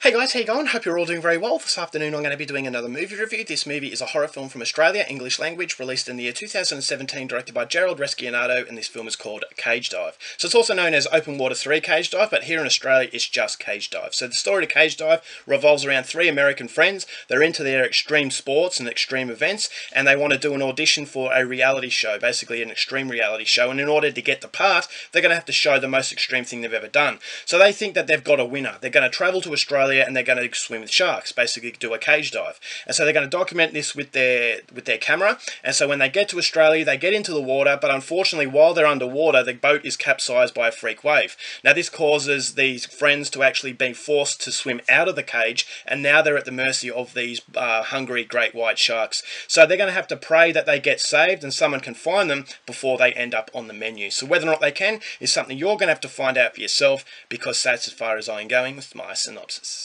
Hey guys, how you going? Hope you're all doing very well. This afternoon I'm going to be doing another movie review. This movie is a horror film from Australia, English language, released in the year 2017, directed by Gerald Rescianato, and this film is called Cage Dive. So it's also known as Open Water 3 Cage Dive, but here in Australia it's just Cage Dive. So the story to Cage Dive revolves around three American friends. They're into their extreme sports and extreme events, and they want to do an audition for a reality show, basically an extreme reality show, and in order to get the part, they're going to have to show the most extreme thing they've ever done. So they think that they've got a winner. They're going to travel to Australia and they're going to swim with sharks, basically do a cage dive. And so they're going to document this with their camera. And so when they get to Australia, they get into the water, but unfortunately while they're underwater, the boat is capsized by a freak wave. Now this causes these friends to actually be forced to swim out of the cage, and now they're at the mercy of these hungry great white sharks. So they're going to have to pray that they get saved and someone can find them before they end up on the menu. So whether or not they can is something you're going to have to find out for yourself, because that's as far as I'm going with my synopsis.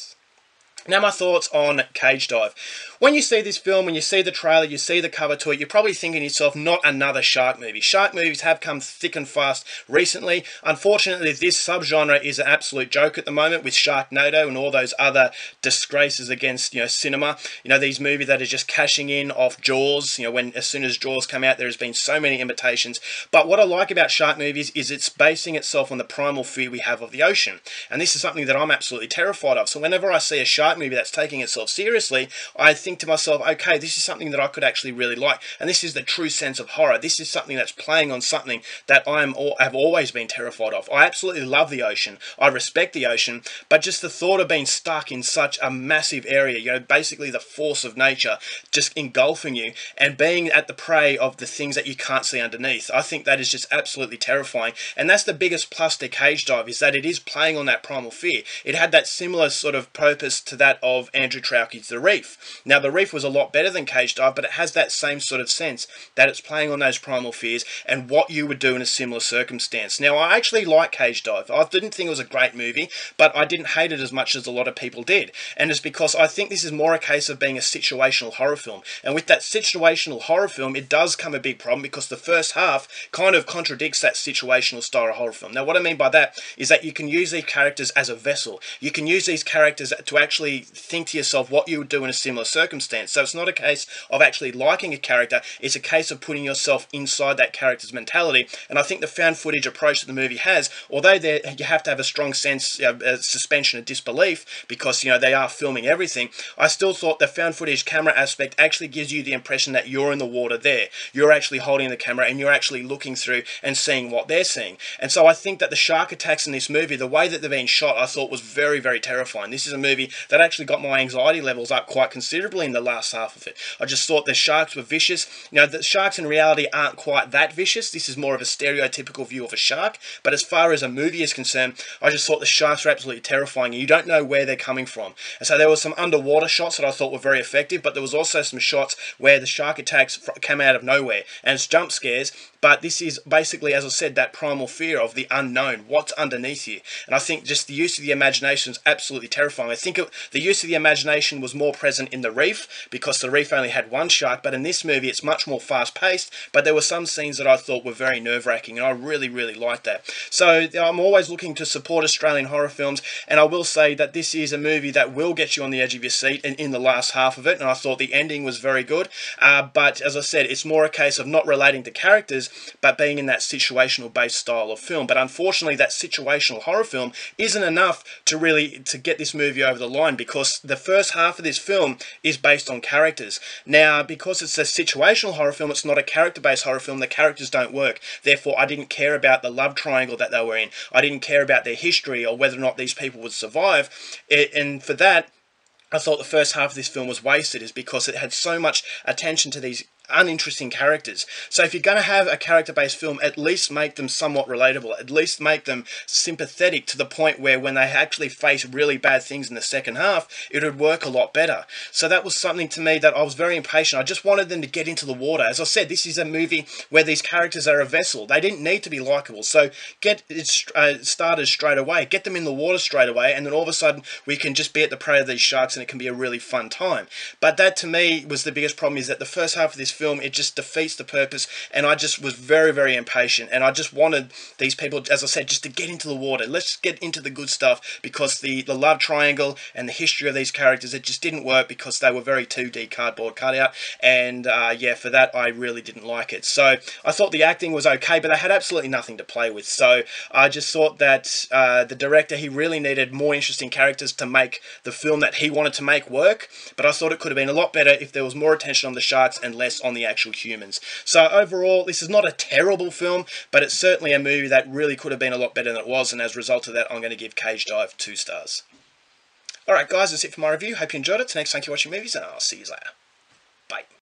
Now my thoughts on Cage Dive. When you see this film, when you see the trailer, you see the cover to it, you're probably thinking to yourself, not another shark movie. Shark movies have come thick and fast recently. Unfortunately, this subgenre is an absolute joke at the moment with Sharknado and all those other disgraces against, cinema. These movies that are just cashing in off Jaws. As soon as Jaws come out, there has been so many imitations. But what I like about shark movies is it's basing itself on the primal fear we have of the ocean. And this is something that I'm absolutely terrified of. So whenever I see a shark movie that's taking itself seriously, I think to myself, okay, this is something that I could actually really like, and this is the true sense of horror. This is something that's playing on something that I've always been terrified of. I absolutely love the ocean. I respect the ocean, but just the thought of being stuck in such a massive area, basically the force of nature just engulfing you and being at the prey of the things that you can't see underneath, I think that is just absolutely terrifying. And that's the biggest plus to Cage Dive, is that it is playing on that primal fear. It had that similar sort of purpose to that of Andrew Trauki's The Reef. Now, The Reef was a lot better than Cage Dive, but it has that same sort of sense that it's playing on those primal fears and what you would do in a similar circumstance. Now, I actually like Cage Dive. I didn't think it was a great movie, but I didn't hate it as much as a lot of people did. And it's because I think this is more a case of being a situational horror film. And with that situational horror film, it does come a big problem, because the first half kind of contradicts that situational style of horror film. Now, what I mean by that is that you can use these characters as a vessel. You can use these characters to actually think to yourself what you would do in a similar circumstance. So it's not a case of actually liking a character, it's a case of putting yourself inside that character's mentality. And I think the found footage approach that the movie has, although you have to have a strong sense, suspension of disbelief, because they are filming everything, I still thought the found footage camera aspect actually gives you the impression that you're in the water there. You're actually holding the camera and you're actually looking through and seeing what they're seeing. And so I think that the shark attacks in this movie, the way that they're being shot, I thought was very, very terrifying. This is a movie that actually got my anxiety levels up quite considerably in the last half of it. I just thought the sharks were vicious. The sharks in reality aren't quite that vicious. This is more of a stereotypical view of a shark. But as far as a movie is concerned, I just thought the sharks were absolutely terrifying. You don't know where they're coming from. And so there were some underwater shots that I thought were very effective, but there was also some shots where the shark attacks came out of nowhere, and it's jump scares. But this is basically, as I said, that primal fear of the unknown, what's underneath you. And I think just the use of the imagination is absolutely terrifying. I think the use of the imagination was more present in The Reef, because The Reef only had one shark, but in this movie it's much more fast-paced, but there were some scenes that I thought were very nerve-wracking, and I really, really liked that. So I'm always looking to support Australian horror films, and I will say that this is a movie that will get you on the edge of your seat in the last half of it, and I thought the ending was very good. But as I said, it's more a case of not relating to characters, but being in that situational based style of film. But unfortunately, that situational horror film isn't enough to get this movie over the line, because the first half of this film is based on characters. Now, because it's a situational horror film, it's not a character based horror film, the characters don't work. Therefore, I didn't care about the love triangle that they were in. I didn't care about their history or whether or not these people would survive. And for that, I thought the first half of this film was wasted, is because it had so much attention to these uninteresting characters. So if you're going to have a character-based film, at least make them somewhat relatable, at least make them sympathetic to the point where when they actually face really bad things in the second half, it would work a lot better. So that was something to me that I was very impatient. I just wanted them to get into the water. As I said, this is a movie where these characters are a vessel. They didn't need to be likable. So get it started straight away. Get them in the water straight away, and then all of a sudden we can just be at the prey of these sharks and it can be a really fun time. But that to me was the biggest problem, is that the first half of this film, it just defeats the purpose, and I just was very, very impatient, and I just wanted these people, as I said, just to get into the water. Let's get into the good stuff, because the love triangle and the history of these characters, it just didn't work because they were very 2D cardboard cutout, and yeah, for that I really didn't like it. So I thought the acting was okay, but they had absolutely nothing to play with. So I just thought that the director, he really needed more interesting characters to make the film that he wanted to make work, but I thought it could have been a lot better if there was more attention on the sharks and less on the actual humans. So overall, this is not a terrible film, but it's certainly a movie that really could have been a lot better than it was, and as a result of that, I'm going to give Cage Dive 2 stars. Alright guys, that's it for my review. Hope you enjoyed it. Till next time, thank you for watching movies, and I'll see you later. Bye.